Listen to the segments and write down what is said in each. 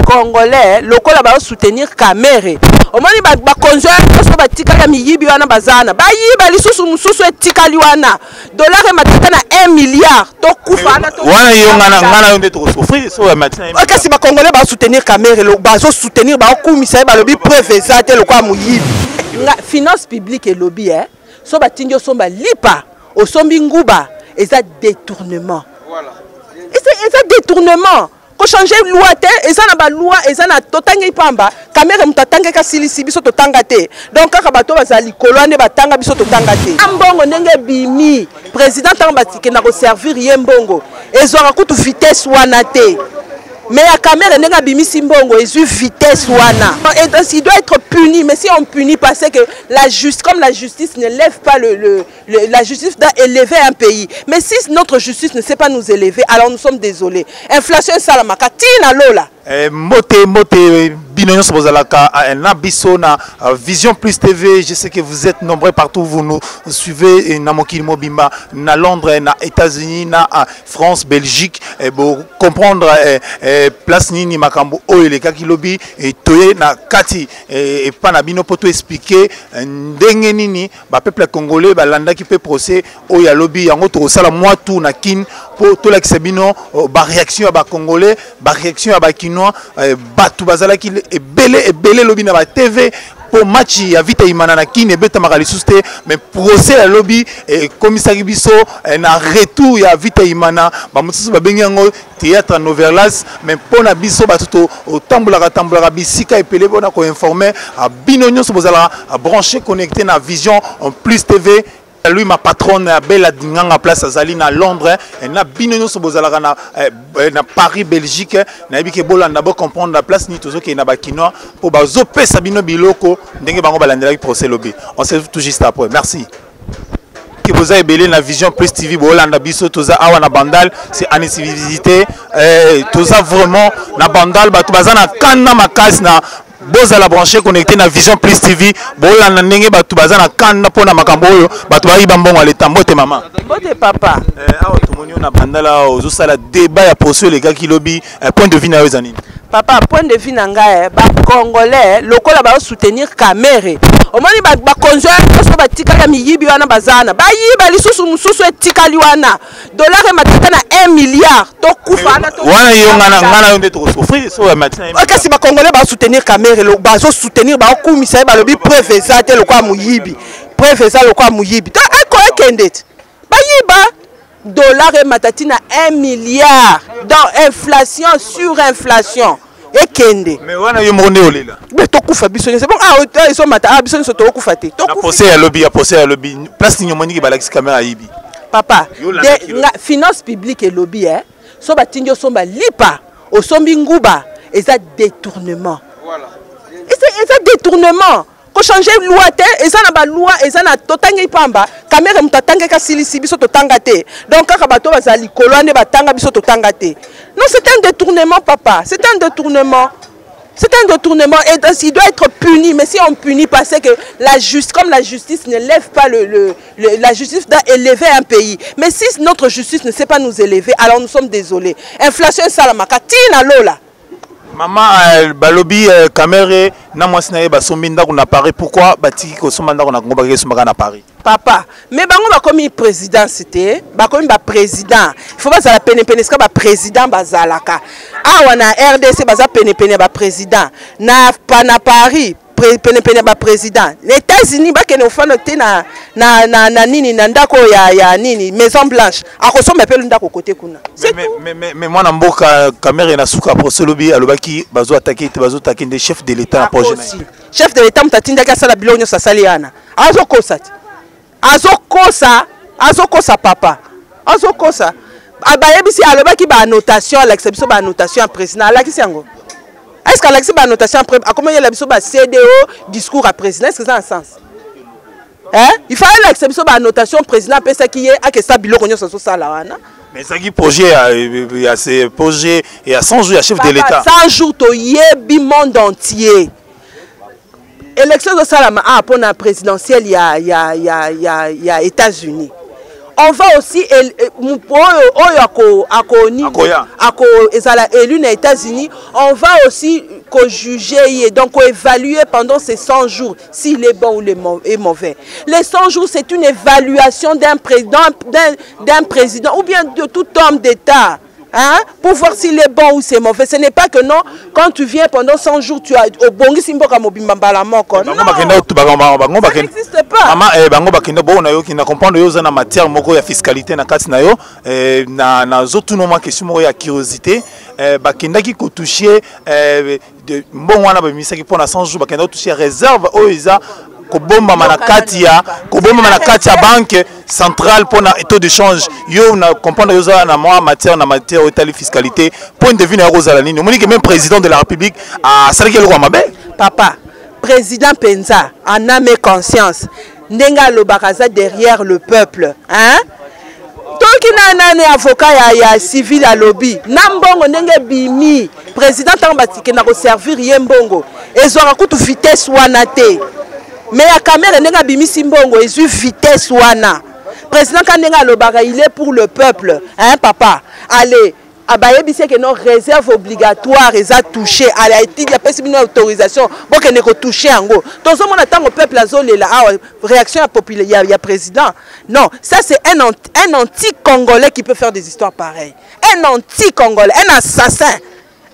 Congolais lokola ba soutenir Kamere. Omoni ba conjoint so ba tikala miyibi wana bazana. Ba yiba lisusu mususu etikali wana. Dollar e matata na 1 milliard. To kufa na to. Wana yo ngana yo ndeto souffrir so matin. Kasi ba Congolais ba soutenir Kamere lo ba so soutenir ba kumisa ba lobi preuve exacte lokwa muyibi. Finance publique et lobby so ba tinjo somba lipa au sombi nguba et ça détournement. Voilà. Et ça détournement. Ko changer loi te et ça na ba loi et ça na totanga ipamba Kamere mutatanga ka silisi biso totanga te. Donc kaka bato bazali kolwane batanga biso totanga te. Ambongo ndenge bimi président tanga batike na ko servir yembongo. Ezora kutu vitesse wana te. Mais la Kamere n'est pas bimisi mbongo, il vitesse wana. Et donc, il doit être puni, mais si on punit pas, c'est que comme la justice ne lève pas la justice doit élever un pays. Mais si notre justice ne sait pas nous élever, alors nous sommes désolés. Inflation salamaka, tina lola. Moté Binonyo Sobozalaka na biso na Vision Plus TV. Je sais que vous êtes nombreux partout, vous nous suivez na mokili mobimba na Londres, na États-Unis, na France, Belgique pour comprendre place nini makambo oyo kaki lobi et toye na kati et pas na bino poto expliquer ndenge nini ba peuple congolais ba landa ki peut procès oyo lobby yango to sala moi tout na kin pour to la kisebino ba réaction ba congolais ba réaction ba kinois batu bazala ki ebele lobby na ba TV pour match ya vita imana na kin ebeta makali suste mais procès la lobby et commissaire biso na retour ya vita imana ba mususu ba bengi yango théâtre Novelas mais pour na biso batuto tambola bisika epele bona ko informer a Binonyo Sobozala a branché connecté na Vision en Plus TV. Lui ma patronne Bella Dinganga place à Zali na Londres et na Binonyo Sobozala na Paris Belgique na biki bola na bo comprendre la place ni tozo ke na bakinois pour bazo pesa bino biloko ndenge bango balandela ki procès lobby. On se retrouve tout juste après. Merci. Que vous avez belé na Vision Plus TV bolanda biso toza awa na bandal c'est anisivité toza vraiment na bandal batu bazana kana makasi na boza la branché connecté na Vision Plus TV bolanda ndenge batu bazana kana pona makambo oyo batu bayiba mbongo leta mbote mama mbote papa awa tomonyo na bandala ozo sala débat ya procès les gars qui lobby point de vue na yozani papa point de vue na ngai ba Congolais lokola ba soutenir Kamere. Omoni ba conjoint so ba tikala miyibi wana bazana. Ba yiba lisusu mususu etikali wana. Dollar e matata na 1 milliard. To kufa na to. Wana yo ngana yo ndeto souffrir so matin. Kasi ba Congolais ba soutenir Kamere lo ba so soutenir ba kumisa ba lobi preuve exacte lokwa muyibi. Preuve exacte lokwa muyibi. To eko ekendet. Ba yiba dollar et matatina 1 milliard dans inflation sur inflation et kende mais wana yo monde olela mais to kufa biso c'est bon ils sont mata biso so to kufa te to procès à lobby place ni moni ki balaki caméra yibi papa finance publique et lobby so batinjo somba lipa au sombi nguba et ça détournement voilà et ça détournement ko changer loi te et ça na ba loi et ça na totanga ipamba Kamere mutatanga ka silisi biso totanga te donc kaka bato bazali kolwane batanga biso totanga te non c'est un détournement papa c'est un détournement et donc, il doit être puni mais si on punit pas c'est que comme la justice ne lève pas la justice doit élever un pays mais si notre justice ne sait pas nous élever alors nous sommes désolés inflation salamaka tina lola. Maman balobi Kamere na mwasi na ye basombi ndako na Paris pourquoi batiki ko somba ndako na Congo ba somba na Paris papa mais bango ba komi président c'était ba komi ba président il faut pas ça la pene ska ba président bazalaka awa na RDC baza pene ba président na Paris pene ba président les États-Unis ba kene ofana te na nini na ndako ya nini Maison Blanche akosomba pe ndako côté kuna mais moi na mboka Kamere na suka procès lobby alobaki bazo attaquer des chefs de l'état na projet chef de l'état mutatinda ka sala bilonyo sa saliana azokosa papa azokosa abayebisi alobaki ba annotation l'exception ba annotation en président alakisi yango est-ce que alakisi ba annotation a comment il a biso ba CDO discours à président est-ce que ça a un sens il fallait l'exception ba annotation président pesa qui est a que ça biloko nyoso so sala wana mais ça qui projet il y a ces projets et à 100 jours à chef de l'état 100 jours to yebi monde entier élection de Salama pour la présidentielle il y a États-Unis on va aussi élu aux États-Unis, on va aussi juger, donc évaluer pendant ces 100 jours s'il est bon ou est mauvais. Les 100 jours, c'est une évaluation d'un président ou bien de tout homme d'État. Hein? Pour voir s'il est bon ou c'est mauvais. Ce n'est pas que non, quand tu viens pendant 100 jours, tu as au bongi simboka mobimbambala moko. Non, ça n'existe pas. Bango bakenda bo na yo ki na comprendre yo na matière moko ya fiscalité na kati na yo na zotu no ma question moko ya curiosité bakenda ki ko toucher de mbongo wana ba misaki pona 100 jours bakenda toucher réserve o isa kobomba manakati ya banque centrale pour na taux de change yo na comprendre yo za na matière otali fiscalité point de vue na rozala nini moni que même président de la République a salaki le roi mabe papa président Penza en âme et conscience ndenga lobakaza derrière le peuple hein toki nani avocat ya civil à lobby nambongo ndenge bimi président tambatike na ko servir yembongo ezwaka kutu vitesse wana te. Mais la caméra n'est pas bimisi mbongo, il suit vitesse wana. Président Kandenga Lobara, il est pour le peuple, hein papa. Allez, abaye bise que non réserve obligatoire, ils a touché. Allez, il y a pas une autorisation pour que ne toucher en gros. Tout le monde attend au peuple azolé là, réaction à populaire, il y a président. Non, ça c'est un anti-congolais qui peut faire des histoires pareilles. Un anti-congolais, un assassin,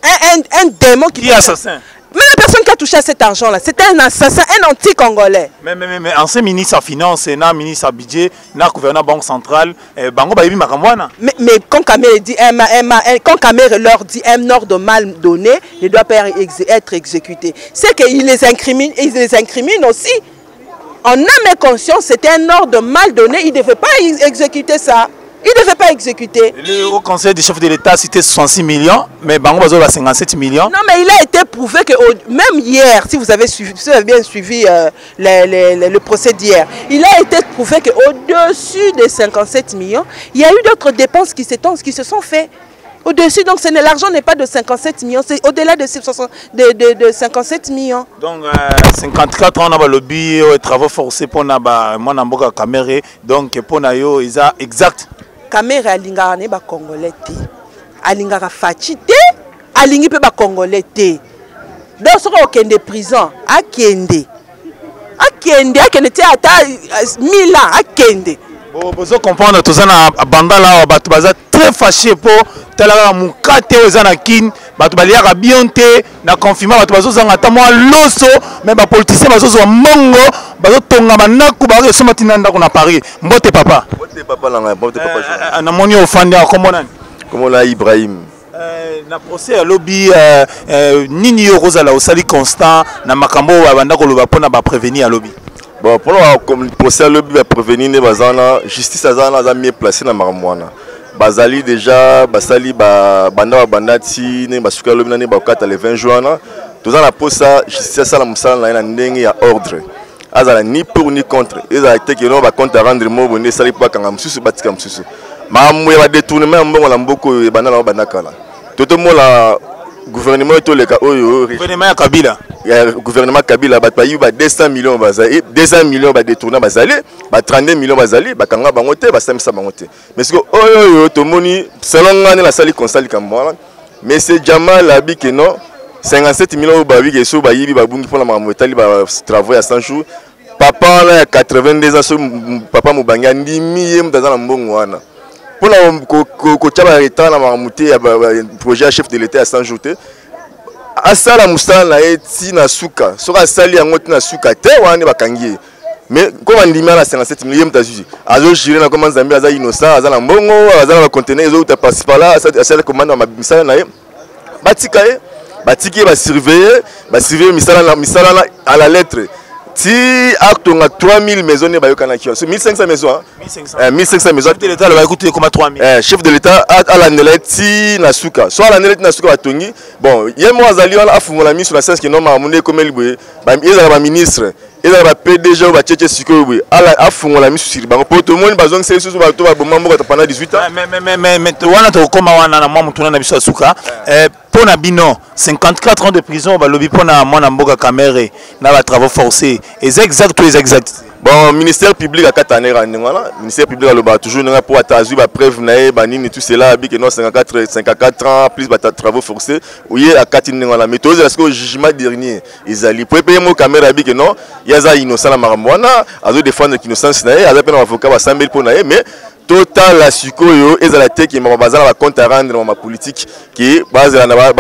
un démon qui. Qui est assassin? Mais la personne qui a touché à cet argent-là, c'était un assassin, un anti-congolais. Mais ancien ministre à finance, ministre à budget, gouverneur banque centrale, bango ba yebi makamwana. Mais quand Kamere dit quand Kamere leur dit un ordre mal donné, il doit pas être exécuté. C'est qu'ils les incriminent aussi. En âme et conscience, c'était un ordre mal donné, ils ne devaient pas exécuter ça. Il ne devait pas exécuter. Le Haut Conseil des chefs de l'État citait 66 millions, mais Bango Bazo a 57 millions. Non, mais il a été prouvé que même hier, si vous avez bien suivi le procès d'hier, il a été prouvé qu'au-dessus des 57 millions, il y a eu d'autres dépenses qui se sont faites. Au-dessus, donc l'argent n'est pas de 57 millions, c'est au-delà de 57 millions. Donc 54 ans, on a lobby et travaux forcés pour Mboka Kamere, donc pour Nayo, ils ont exact. Kamere alingara ne ba congolais te. Alingara fachi te, alingi pe ba congolais te. Donc soko okende prison, akende te ata 1000 ans, akende. Vous comprendre tout ça na banda là batu baza très fâché pour tala mukate ozana kin batu baliaka bionté na confinement batu bazo zanga ta moi loso mais ba politicien bazo zo mongo bazo tonga manaku ba so matina ndako na Paris mbote papa langa mbote papa na moni ofandi akomona komola Ibrahim na procès à lobby nini yo rozala osali constant na makambo banda ko loba pona ba prévenir à lobby. Bon, pour le procès, le but de prévenir la justice a mieux placé dans Maramouana. Bazali déjà, Basali, Bandati, Basuka Lobinani, Bakata le 20 juin. Tout ça, la poste, justice, ça, la moussala, il y a ordre. Azala ni pour ni contre. Ils ont été qui n'ont pas compte à rendre mot, on est salé pour qu'un amsus, batika amsus. Maramoué va détourner, mais on a beaucoup, et banana, banakala. Tout le monde, le gouvernement est le cas. Gouvernement Kabila. Le gouvernement Kabila a 200 millions, 200 millions détournés, 32 millions, bakanga bangote, basamisa bangote. Mais ce que selon la salle consali comme moi, mais c'est Jamal Abi que non 57 millions ba wi so ba yibi ba bungi pour la mamotali ba travail à 100 jours. Papa a 82 ans, papa mubanga ndimi yem dans la mbongo wana. Pour la ko tchaba état la mamuté projet chef de l'État à 100 jours. Asala musala eti na suka soka asali yango tina suka te wana bakangi mais comme andimia na 57 millions tazuzi azo gérer na comment Zambia aza innocent azala mbongo azala ba conteneur ezo ta participer là asala commande ma misala na ye batiki ba surveiller misala à la lettre si acte on a 3000 maisons ne bayokana ki 1500 maisons 1500 maisons chef de l'État va écouter comme 3000 chef de l'État à la neleti na suka soit la neleti na suka batongi bon yemo azali wala afungola miso na sens que non mamunde comme libwe ba ezala ministre ezala ba PDG ba tchétché sikoyo ala afungola miso sur bango pour tout le monde bazong c'est sous ba to ba bomambo pendant 18 ans mais wana to koma wana na mwa mutuna na biso suka pour Nabino, 54 ans de prison, lobby pour Mboka Kamere, na travaux forcés. Exact ou exact? Bon, ministère public à Katanera, ministère public à l'Oba, toujours pour atteindre la preuve, banini tout cela, que non 54 ans, plus de travaux forcés, oui, à Katinera, mais tous les jugement dernier, ils allaient pour payer mon caméra, que non, il y a ça innocent la maramouana, à défendre l'innocence, à la peine avocat à 100 000 pour naïe, mais total la sukoyo et la tête qui m'a basé la compte à rendre dans ma politique qui est basé dans la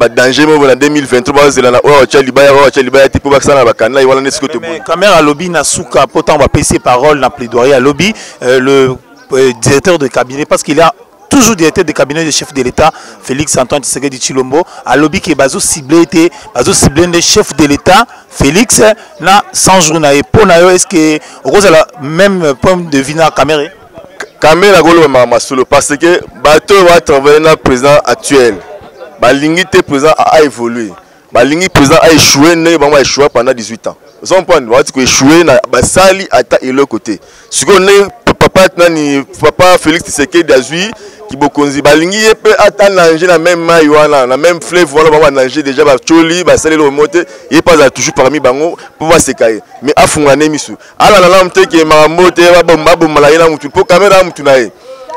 danger en 2023 basé dans la Tchalibaya type vaccin à Bakana et voilà n'est-ce que mais caméra lobby na souka pourtant on va passer parole dans plaidoyer à lobby le directeur de cabinet parce qu'il y a toujours directeur de cabinet du chef de l'État Félix Antoine Tshisekedi Tshilombo à lobby qui est basé ciblé le chef de l'État Félix na 100 jours na pour na est-ce que rose la même point de vue na caméra caméra golo mama solo parce que bateau va travailler na président actuel balingité président a évolué balingi président a échoué né ba échoué pendant 18 ans son point va dire que échoué na basali ata et le côté ce qu'on est papa Félix Tshisekedi azui qui bokonzi balingi peut attendre nanger la même maille wana la même fleuve voilà ba nanger déjà ba choli ba salé le monter il pas toujours parmi bango pour voir se cailler mais afunga ne misu ala la lamte ki mamote ba bomba bomala na mutu po caméra mutu nae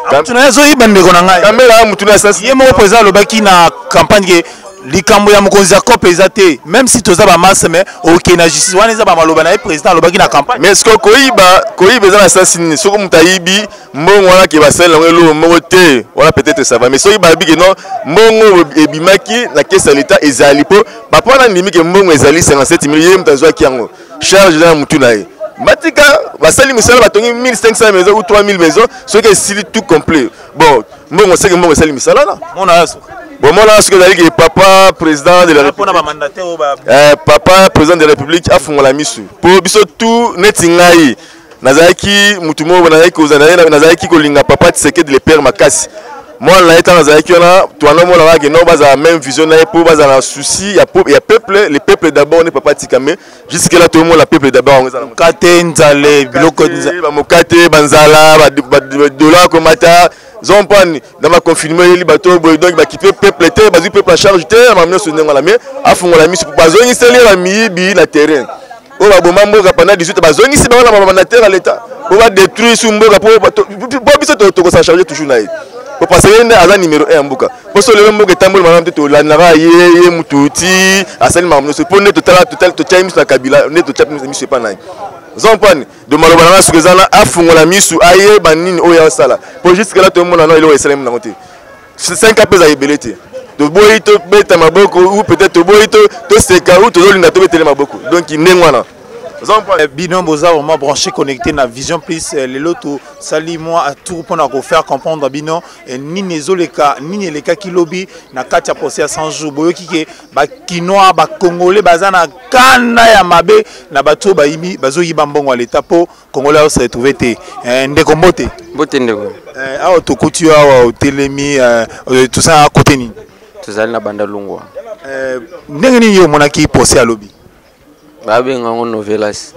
caméra zo ibande ko na ngai caméra mutu na sens yemo président le baki na campagne likambo ya mokonzi ya kope ezate même si toza ba masse mais OK na justice wana eza ba maloba na président lobaki na campagne mais ce que koyiba eza na sens ni soko mutayibi mbongo wana ke basala ngelo mbongo te wala peut-être ça va mais so yiba biki non mbongo ebimaki na caisse l'état ezali po ba pona ndimi ke mbongo ezali 57 millions mutazwa kiango charge na mutu na ye matika basali misala batongi 1500 maisons ou 3000 maisons ce que c'est tout complet bon mbongo c'est que mbongo sali misala na mona yaso bon moi là ce que j'allais dire papa président de la République papa président de la République a fondé la mission pour biso tout netingai nazaki mutumo nazaki kozana nazaki kolinga papa Tshisekedi le père Makasi moi là étant nazaki na toana mo là que non baza même vision na pour baza na souci ya peuple le peuple d'abord ne papa Tikame jusque là tout le monde la peuple d'abord kate nzale biloko nzale ba mokate banzala ba dollar komata zompani dans ma confinement il bateau donc ba quitter peuple était bazu peuple à charge terre ma mino sonner la mais afunga la mise pour bazongi seli la mibi la terrain o ba bomambo ka pendant 18 bazongi si ba la na terre à l'état on va détruire sumboka pour biso to sa charger toujours naï pour passer à la numéro 1 mbuka pour so le mboka tambol manam te to la nara ye mututi asali mamno se pour ne total mis la kabila ne to chap mis pas naï zompani de malobana ce que ça a fungo la misu aye banini oya sala pour juste que là tout le monde il est salem na côté 5 capes à ebelete de boy to beta maboko ou peut-être boy to seka ou to linda to betele maboko donc il nengwana Binom Boza on m'a branché connecté na Vision Plus les loto sali moi à tout pour nous faire comprendre Binom ni nezoleka ni les cas qui lobby na katia procès à 100 jours boyoki ke ba kinoa ba congolais bazana kana ya mabe na bato ba yimi bazo yiba mbongo l'état po congolais se retrouver te ndeko mbote ndeko awa to kutu awa telemi tout ça à côté ni tozali na banda lungwa ndenge ni yo monaki procès à lobby Babengango novelas.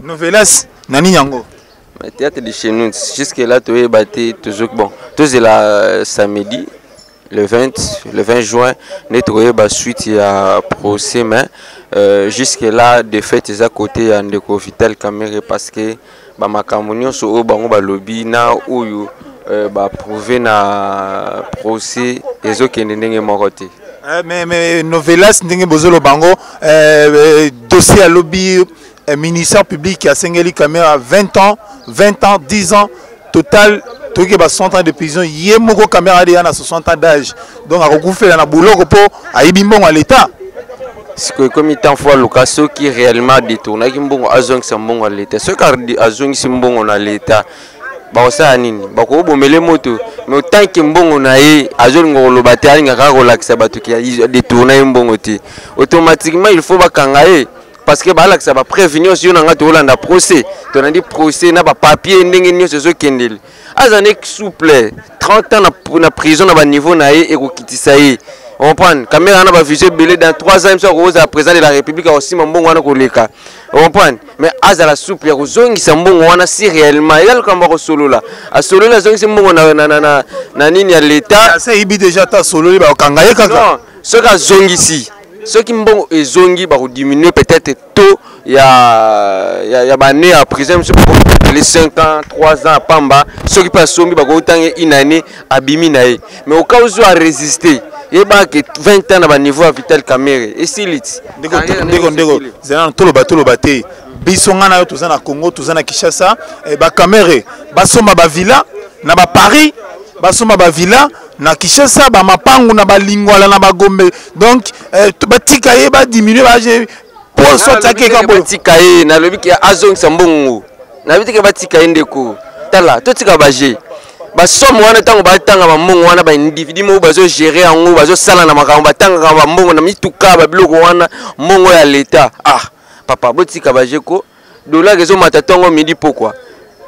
Novelas, nani yango. Théâtre de chez nous, jusque là tu es battu toujours bon. Tout c'est là samedi, le 20 juin, nettoyer bas suite il y a procès mais jusque là de fait à côté en déco vital caméra parce que ba makamunyo so o bango ba lobby na oyo ba prouver na procès ezo kende ndenge moroté. Mais Novelas ndenge bozolo bango dossier à lobby ministère public qui a singeli caméra 20 ans 10 ans total toki ba 100 ans de prison yemoko caméra de na 60 ans d'âge donc a recouvert na bouloko po ayibi mbongo à l'état ce que comme il t'en fois location qui réellement détourné ki mbongo azong sa mbongo à l'état ce car azong si mbongo na l'état baosa nini bako bomele moto mais autant que mbongo na ye azol ngolo batali ngaka relaxa bato ki a détourner mbongo ti automatiquement il faut bakanga ye parce que balaksa ba prévenir si on nga to landa procès to na di procès na ba papier ndenge nyo so kendeli azane souple 30 ans na prison na ba niveau na ye et ko kitisa ye on prend caméra na ba visé belé dans 3 ans il sera à président de la République aussi mbongo wana ko leka on prend mais azala souple ya kozongisa mbongo wana si réellement il kamba ko solo la a solo la zongisa mbongo na nini ya l'état ça ibi déjà ta solo ba kangaye kaka non ce ka zongisi ce qui mbongo ezongi ba diminuer peut-être taux ya bané à prison les 5 ans 3 ans pamba ceux qui passent sombi ba ko tangi une année abimi nae mais au cas où a résister et ba que 20 ans na niveau à Vital Kamerhe et Silit ndeko zana tolo baté bisonga na yo tozana Congo tozana Kinshasa e ba Kamerhe basomba ba villa na ba Paris basomba ba villa na Kinshasa ba mapangu na ba lingwala na ba Gombe donc batika ye ba diminuer ba pour sortir ka batika ye na lobi ki azong sambongo na bitike batika ye ndeko tala totika baje basomo wana tango batanga ba mbongo wana ba individu mo bazo gérer ango bazo sala na makambo batanga ba mbongo na mituka ba biloko wana mbongo ya leta papa botika baje ko dollar kezo matatongo midi pourquoi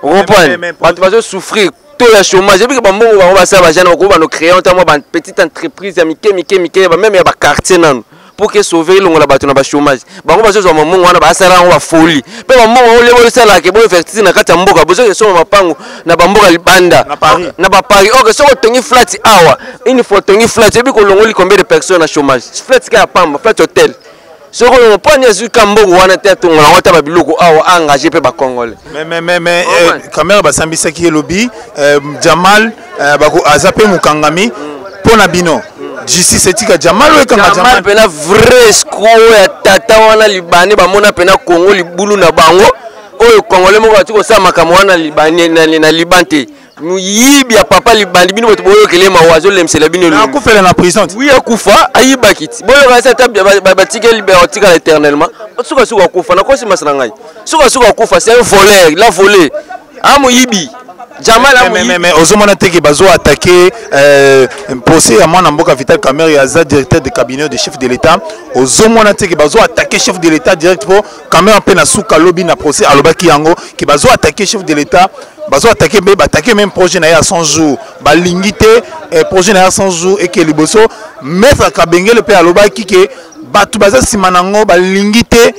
vous comprenez bato bazo souffrir to ya chômage et puis ba mbongo ba sa ba jana ko ba no créer ntamo ba petite entreprise ya mike ba même ya ba quartier nanu pour que sauver longo la bato na ba chômage ba ko bazo zo mbongo wana ba sala ngo ba folie pe ba mbongo ole bo sala ke bo fertiliser na kata mboka bozo ke so mapango na ba mboka libanda na ba Paris ok so tongi flat awa une fois tongi flat et puis ko longo li combien de personnes na chômage flat ka pamba flat hotel so ko on prend yesu kambo wana tete ngona ngota ba biloko awa engagé pe ba congolais mais Kamerhe basambisa ki lobby Jamal bako azape mukangami pona bino justice etika Jamal wekanga Jamal pena vrai escroc ya tata wana libani ba mona pena Congo libulu na bango oyo congolais moko atiko sa makambo wana libani na libante muyibi ya papa libandi bino boto boyo kelema wazo lemsela bino na kufela na prison oui akufa ayiba kiti boyo ka sa table batike libératika éternellement suka kufa na kosi masana ngai suka kufa c'est un voleur il a volé muyibi Jamal mais ozomona teke bazo attaquer procès à mwana mboka Vital Kamerhe aza directeur de cabinet de chef de l'état ozomona teke bazo attaquer chef de l'état direct pour Kamerhe pe na suka lobby na procès alobaki yango ki bazo attaquer chef de l'état bazo attaquer même projet na ya 100 jours balingité projet na ya 100 jours et que liboso maître Kabengele pe alobaki ke batu baza simanango balingité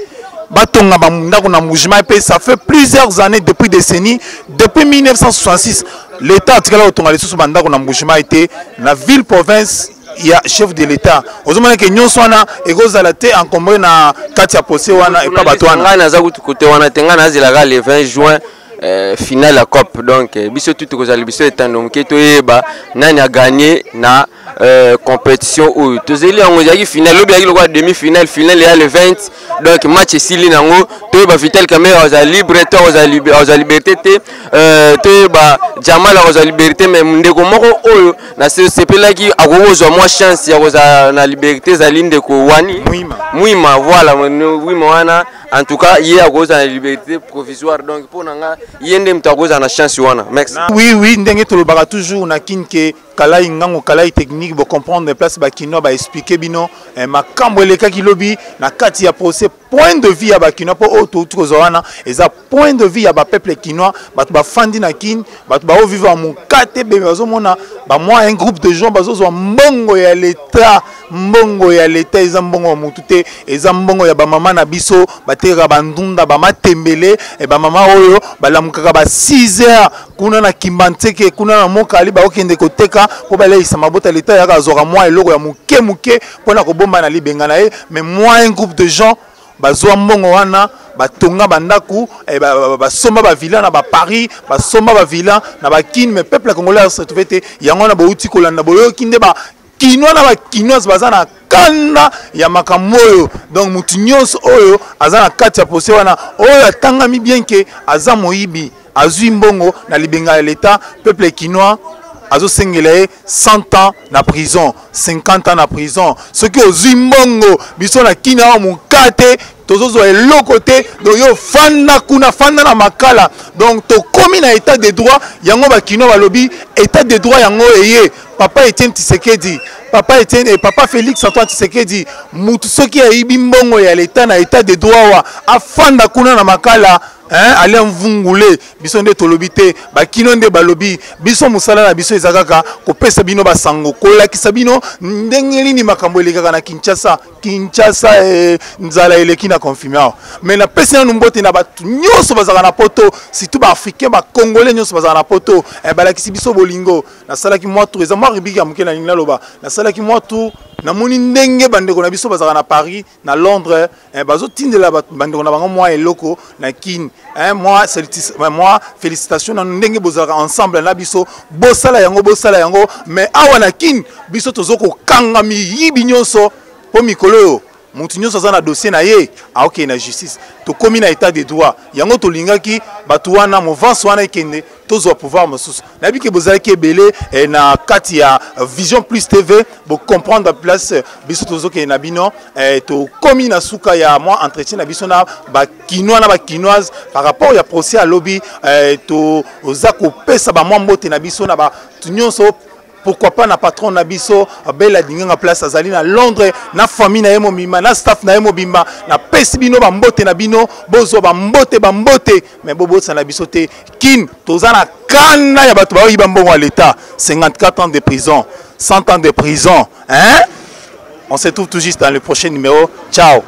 batonga bandako na mouvement pe ça fait plusieurs années depuis décennies depuis 1966 l'état atikala otonga lisusu bandako na mouvement était na ville province il y a chef de l'état ozomona ke nyonso wana ekozala te encombré na kati ya procès wana et pas bato wana naza kutu côté wana tenga nazilaka le 20 juin finale la COP donc biso tout kozali biso etando ke toyeba nani a gagné na compétition ou tozeli yango yaki finale lobi yaki lokwa demi finale ya le 20 donc match esili nango toyeba Vital Kamerhe oza libre to oza liberté te toyeba Jamal oza liberté mais ndeko moko oyo na sepelaki akozwa mwa chance ya koza na liberté zali ndeko wani muima voilà muima wana en tout cas il y a cause de liberté provisoire donc pour nanga yende mtakoza na chance wana merci oui ndenge tolobaka toujours na kinke kalai ngango kalai technique bo comprendre place bakino ba expliquer bino makambo eleka kilobi na kati ya procès point de vue ya bakino po auto wana eza point de vue ya ba peuple kinois batu ba fandi na kin batu ba vivre en mukate be bazomona ba moi un groupe de gens bazozwa mbongo ya l'état eza mbongo mutu te eza mbongo ya ba mama na biso bateka bandunda ba matembele e ba mama oyo balamukaka ba 6 heures kuna na kimbanteke kuna na mokali ba okende koteka po baleisa mabota l'état ya kazoka moi eloko ya muke pona ko bomba na libenga na ye mais moi un groupe de gens bazwa mbongo wana batonga bandaku basomba ba villa na ba Paris basomba ba villa na ba kin mais peuple congolais se trouve te yango na bouti kolanda boyo kinde ba kinois na ba kinois bazana kanda ya makamoyo donc mutu nyonso oyo azana kati ya procès wana oyo atangami bien que aza moyibi azwi mbongo na libenga ya l'état peuple kinois azo sengele 100 ans na prison 50 ans na prison ce qui ozwi mbongo biso na kina wa mukate tozozo eloko te donc yo fanda kuna fanda na makala donc to komi na état de droit yango ba kino balobi état de droit yango eye papa Etienne Tshisekedi papa Félix Antoine Tshisekedi mutu soki ayibi mbongo ya l'état na état de droit wa afanda kuna na makala ale mvungule biso nde tolobi te bakino nde balobi biso musala na biso ezakaka kopesa bino basango kolakisa bino ndenge nini makambo elekaka na Kinshasa nzala eleki na confirmer mais na pesa na mbote na batu nyonso bazaka na poto surtout ba africain ba congolais nyonso bazala na poto balakisi biso bolingo na salaki moi tour eza moi ribiki ya moke na linga loba na salaki moi tour na moni ndenge bandeko na biso bazala na Paris na Londres bazo tindela bandeko na bango moi eloko na kin moi félicitations na ndenge bozala ensemble na biso bosala yango mais awa na kin biso tozoko kanga mi yibi nyonso po mikolo mutu nyonso aza na dossier na ye aoke na justice to komi na état de droit yango tolingaki bato wana mouvance wana ekende tozwa pouvoir mosusu nayebi ke bozalaki ebele na kati ya Vision Plus TV bo comprendre place biso tozokende na bino tokomi na suka ya moi entretien na biso na bakinois na bakinoise par rapport ya procès à lobby toza kopesa bamwa mbote na biso na bato nyonso. Pourquoi pas na patron na biso bela dinga place azali na Londres na famille na yemo mima na staff na yemo bimba na pesi bino ba mbote na bino bozo ba mbote mais bobo sa na biso te kin toza na kana ya bato ba yiba mbongo à l'état 54 ans de prison 100 ans de prison hein on se trouve tout juste dans le prochain numéro ciao.